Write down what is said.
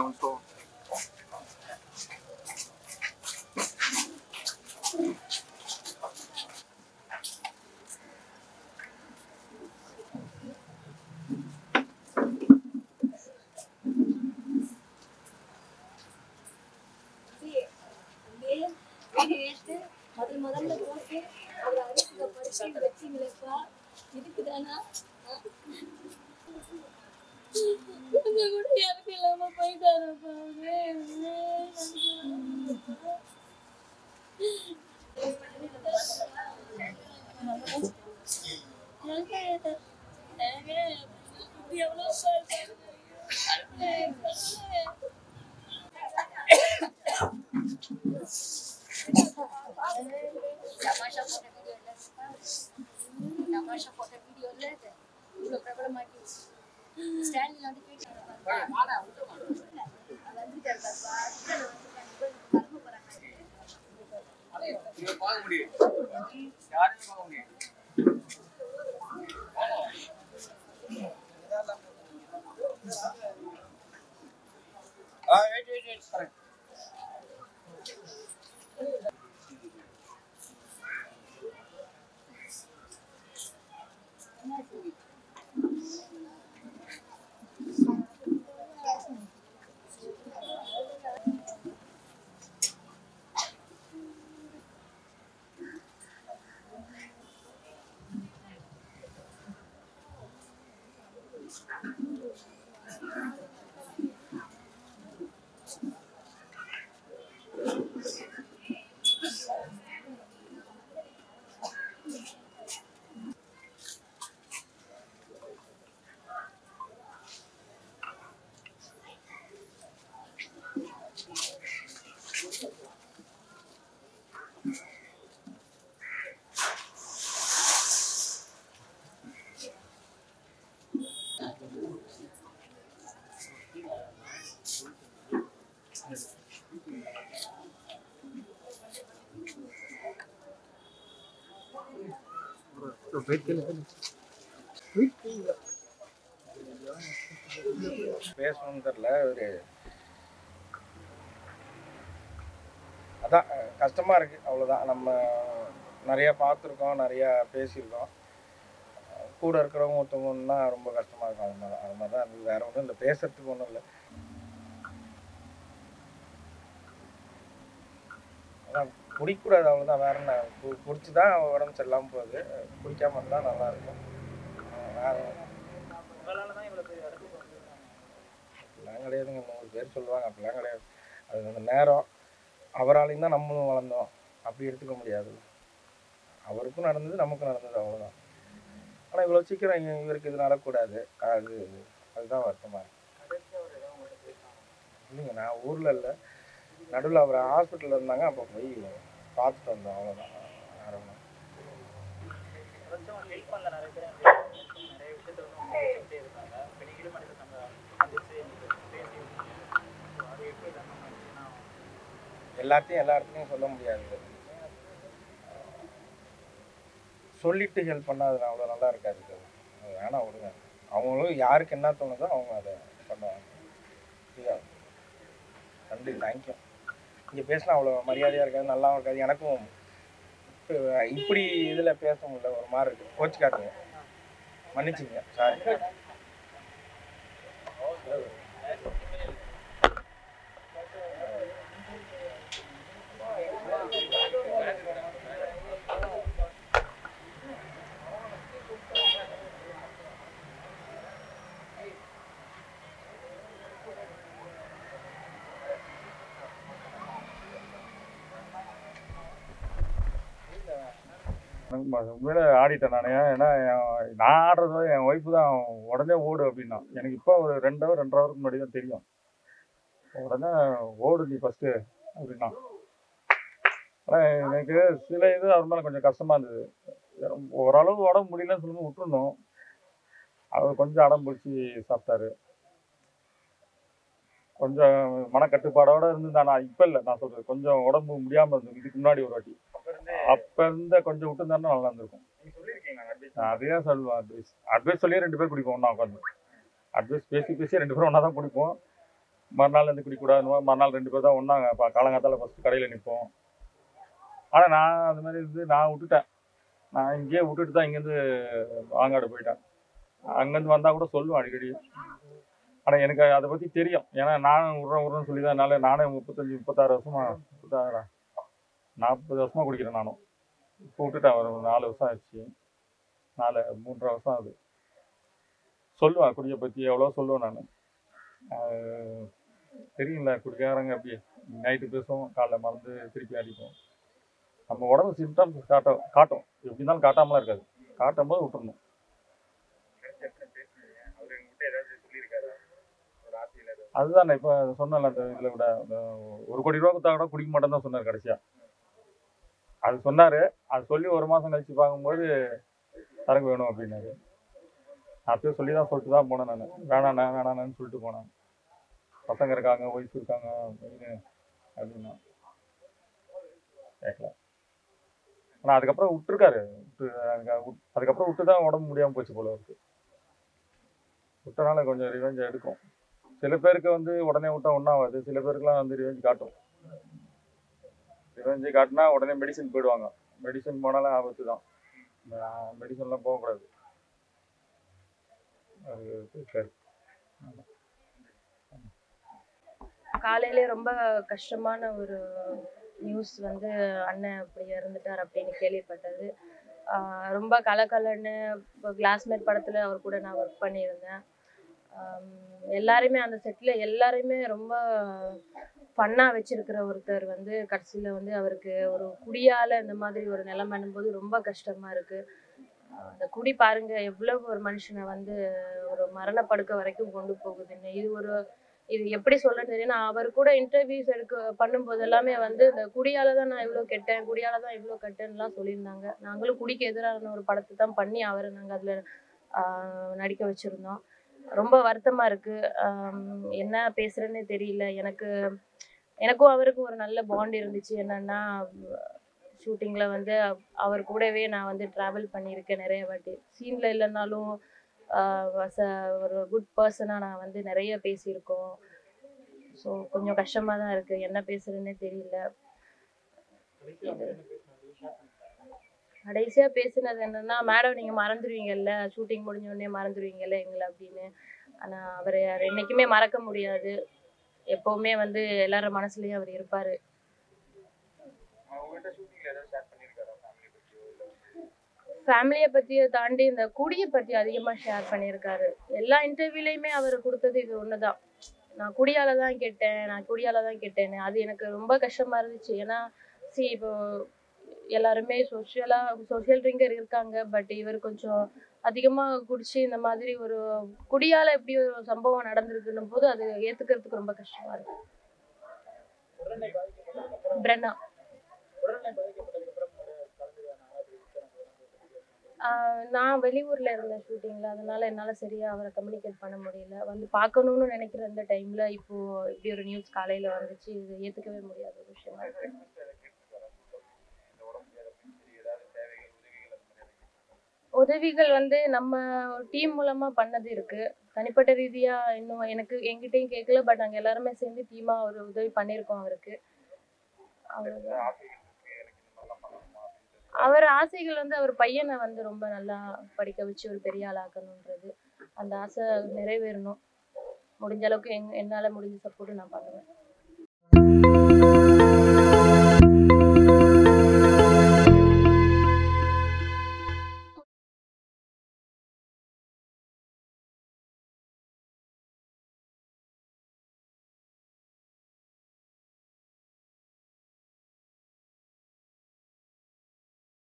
sound so. முதல்ல போட்டு அவர் அரிசியை படிச்சு வச்சிங்களேப்பா இதுக்கு தானா கொஞ்சம் கூட எனக்கு இல்லாம போயிட்டாரப்பா எவ்வளவு Namasha photo video lede. Ilu problem aagi. Stand la andi ketti. Vaada uttu vaadu. Adandu kertappa. Idala vandu karma poranga. Ade idu paaka mudiyum. Yaarum paaka mudiyum. Wait. Correct. Wait ke liye. பேசணும்னு தெரியல. ஒரு அதான் கஷ்டமாக இருக்குது, அவ்வளோதான். நம்ம நிறையா பார்த்துருக்கோம், நிறையா பேசியிருக்கோம். கூட இருக்கிறவங்க ஒருத்தவங்கன்னா ரொம்ப கஷ்டமாக இருக்கும். அது மாதிரி தான் அது வேறு ஒன்றும் இல்லை, பேசுறதுக்கு ஒன்றும் இல்லை. ஆனால் குடிக்கக்கூடாது, அவ்வளோதான். வேறு என்ன, குடிச்சு தான் உடம்பு சரியில்லாமல் போகுது. குடிக்காமல் இருந்தால் நல்லாயிருக்கும். வேறு அப்படிலாம் கிடையாதுங்க. 100 பேர் சொல்லுவாங்க, அப்படிலாம் கிடையாது. அது அந்த நேரம், அவராலையும் தான் நம்மளும் வளர்ந்தோம். அப்படி எடுத்துக்க முடியாது. அவருக்கும் நடந்தது, நமக்கும் நடந்தது, அவ்வளோதான். ஆனால் இவ்வளோ சீக்கிரம் இவருக்கு இது நடக்கூடாது. அதுதான் வருத்தமாக இருக்கு. இல்லைங்க, நான் ஊரில் இல்லை, நடுவில் அவர் ஹாஸ்பிட்டலில் இருந்தாங்க. அப்போ போய் பார்த்துட்டு வந்தோம், அவ்வளோதான். வேறு ஒன்றும் எல்லாத்தையும் எல்லா இடத்துலையும் சொல்ல முடியாது. சொல்லிட்டு ஹெல்ப் பண்ணால் அது அவ்வளோ நல்லா இருக்காது. அது வேணாம், விடுங்க. அவங்களும் யாருக்கு என்ன தோணுதோ அவங்க அதை பண்ணுவாங்க. சரியா? நன்றி, தேங்க்யூ. இங்கே பேசினா அவ்வளோ மரியாதையாக இருக்காது, நல்லாவும் இருக்காது. எனக்கும் இப்படி இதில் பேச முடியல, ஒரு மாதிரி இருக்குது. கோச்சிக்காதுங்க, மன்னிச்சுங்க, சாரி. உண்மையிலே ஆடிட்டேன் நான். ஏன்னா நான் ஆடுறது என் ஒய்ஃபு தான் உடனே ஓடு அப்படின்னா. எனக்கு இப்போ ஒரு 2 ஹவர் 2.5 ஹவருக்கு முன்னாடி தான் தெரியும். உடனே ஓடு நீ ஃபஸ்ட்டு அப்படின்னா. ஆனால் எனக்கு சில இது அவர் மேலே கொஞ்சம் கஷ்டமாக இருந்தது. ஓரளவு உடம்பு முடியலன்னு சொல்லும்போது விட்டுருந்தோம். அவர் கொஞ்சம் அடம் பிடிச்சி சாப்பிட்டாரு. கொஞ்சம் மனக்கட்டுப்பாடோடு இருந்திருந்தா. நான் இப்போ இல்லை, நான் சொல்கிறது கொஞ்சம் உடம்பு முடியாமல் இருந்தது இதுக்கு முன்னாடி ஒரு வாட்டி. அப்போ இருந்த கொஞ்சம் விட்டுருந்தாருன்னா நல்லா இருந்திருக்கும். அதையும் சொல்லுவேன். அட்வைஸ் சொல்லி 2 பேர் குடிப்போம் ஒன்றா உட்காந்து. அட்வைஸ் பேசி 2 பேரும் ஒன்றா தான் குடிப்போம். மறுநாள் இருந்து குடிக்கூடாதுன்னு மறுநாள் 2 பேர் தான் ஒன்றாங்க. இப்போ காலங்காத்தால ஃபஸ்ட்டு கடையில் நிற்போம். ஆனால் நான் அது மாதிரி இருந்து நான் விட்டுட்டேன். நான் இங்கேயே விட்டுட்டு தான் இங்கேருந்து வாங்காடு போயிட்டேன். அங்கேருந்து வந்தால் கூட சொல்லுவேன் அடிக்கடி. ஆனால் எனக்கு அதை பற்றி தெரியும். ஏன்னா நானும் விட்றேன்னு சொல்லி தான் நானே 36 வருஷமா 40 வருஷமாக குடிக்கிறேன் நானும். இப்போ விட்டுட்டேன். ஒரு 4 வருஷம் ஆயிடுச்சு. 3.5 வருஷம் ஆகுது. சொல்லுவேன் குடியை பற்றி எவ்வளோ சொல்லுவேன் நான். தெரியுங்களா குடிக்காரங்க அப்படி நைட்டு பேசுவோம், காலைல மறந்து திருப்பி அடிப்போம். நம்ம உடம்பு சிம்டம்ஸ் காட்டும். எப்படி இருந்தாலும் காட்டாமலாம் இருக்காது. காட்டும் போது விட்டுறணும். அதுதான் இப்போ சொன்னல அந்த இதில் கூட 1 கோடி ரூபா கொடுத்தா கூட குடிக்க மாட்டேன்னு தான் சொன்னார் கடைசியாக. அது சொன்னார். அது சொல்லி 1 மாதம் கழிச்சு பார்க்கும்போது சரக்கு வேணும் அப்படின்னாரு. அப்பயே சொல்லி தான் சொல்லிட்டு தான் போனேன் நான். வேணான்னு சொல்லிட்டு போனேன். பசங்க இருக்காங்க, ஒய்ஃப் இருக்காங்க அப்படின்னா கேட்கல. ஆனால் அதுக்கப்புறம் விட்டுருக்காரு. அதுக்கப்புறம் விட்டு தான் உடம்பு முடியாமல் போச்சு போல இருக்கு. விட்டனால கொஞ்சம் ரிவெஞ்ச் எடுக்கும். சில பேருக்கு உடனே விட்டா ஒன்றாகாது. சில பேருக்குலாம் ரிவெஞ்ச் காட்டும். ரிவெஞ்சு காட்டினா உடனே மெடிசன் போயிடுவாங்க. மெடிசன் போனாலும் ஆபத்து தான். மெடிசன்லாம் போகக்கூடாது. அது இருக்காது. காலையிலே ரொம்ப கஷ்டமான ஒரு நியூஸ் அண்ணன் அப்படி இறந்துட்டார் அப்படின்னு கேள்விப்பட்டது. ரொம்ப கலக்கலன்னு கிளாஸ்மேட் படத்தில் அவர் கூட நான் ஒர்க் பண்ணியிருந்தேன். எல்லாருமே அந்த செட்டில் எல்லாருமே ரொம்ப ஃபன்னாக வச்சிருக்கிற ஒருத்தர் கடைசியில் அவருக்கு ஒரு குடியால் இந்த மாதிரி ஒரு நிலைமைன்னும் போது ரொம்ப கஷ்டமாக இருக்குது. அந்த குடி பாருங்க எவ்வளவு ஒரு மனுஷனை ஒரு மரணப்படுக்க வரைக்கும் கொண்டு போகுதுன்னு. இது எப்படி சொல்றேன்னு தெரியும். நான் அவர் கூட இன்டர்வியூஸ் பண்ணும்போது எல்லாமே இந்த குடியால தான் நான் இவ்வளோ கெட்டேன், குடியால தான் இவ்வளோ கெட்டேன்னுலாம் சொல்லியிருந்தாங்க. நாங்களும் குடிக்கு எதிரான ஒரு படத்தை தான் பண்ணி அவரை நாங்கள் அதில் நடிக்க வச்சுருந்தோம். ரொம்ப வருத்தமாக இருக்குது. என்ன பேசுகிறேன்னே தெரியல. எனக்கும் அவருக்கும் ஒரு நல்ல பாண்ட் இருந்துச்சு. என்னன்னா ஷூட்டிங்கில் அவர் கூடவே நான் ட்ராவல் பண்ணியிருக்கேன் நிறைய வாட்டி. சீனில் இல்லைன்னாலும் ஒரு குட் பர்சனாக நான் நிறைய பேசியிருக்கோம். ஸோ கொஞ்சம் கஷ்டமாக தான் இருக்குது. என்ன பேசுகிறேன்னே தெரியல. கடைசியாக பேசினது என்னென்னா, மேடம் நீங்கள் மறந்துடுவீங்கல்ல, ஷூட்டிங் முடிஞ்சோடனே மறந்துடுவீங்கல்ல எங்களை அப்படின்னு. ஆனால் அவர் என்றைக்குமே மறக்க முடியாது. எப்போவுமே எல்லாரும் மனசுலேயும் அவர் இருப்பார். ஃபேமிலியை பற்றியை தாண்டி இந்த குடியை பற்றி அதிகமாக ஷேர் பண்ணியிருக்காரு. எல்லா இன்டர்வியூலையுமே அவர் கொடுத்தது இது ஒன்று தான். நான் குடியால் தான் கேட்டேன்னு. அது எனக்கு ரொம்ப கஷ்டமாக இருந்துச்சு. ஏன்னா இப்போ எல்லாருமே சோஷியல் ட்ரிங்கர் இருக்காங்க. பட் இவர் கொஞ்சம் அதிகமாக குடிச்சு இந்த மாதிரி ஒரு குடியால் எப்படி ஒரு சம்பவம் நடந்திருக்குன்னும் போது அது ஏற்றுக்கிறதுக்கு ரொம்ப கஷ்டமாக இருக்கு. பிரண்ணா நான் வெளியூரில் இருந்தேன் ஷூட்டிங்கில். அதனால் என்னால் சரியாக அவரை கம்யூனிகேட் பண்ண முடியல. பார்க்கணுன்னு நினைக்கிற அந்த டைமில் இப்போது இப்படி ஒரு நியூஸ் காலையில் வந்துச்சு. இது ஏற்றுக்கவே முடியாத ஒரு விஷயமா இருக்கு. உதவிகள் நம்ம டீம் மூலமாக பண்ணது இருக்குது. தனிப்பட்ட ரீதியாக இன்னும் எங்கிட்டையும் கேட்கல. பட் நாங்கள் எல்லாருமே சேர்ந்து டீமாக ஒரு உதவி பண்ணியிருக்கோம் அவருக்கு. அவர் ஆசைகள் அவர் பையனை ரொம்ப நல்லா படிக்க வச்சு ஒரு பெரிய ஆளாக்கணுன்றது. அந்த ஆசை நிறைவேறணும். முடிஞ்ச அளவுக்கு என்னால் முடிஞ்ச சப்போர்ட்டு நான் பண்ணுவேன்.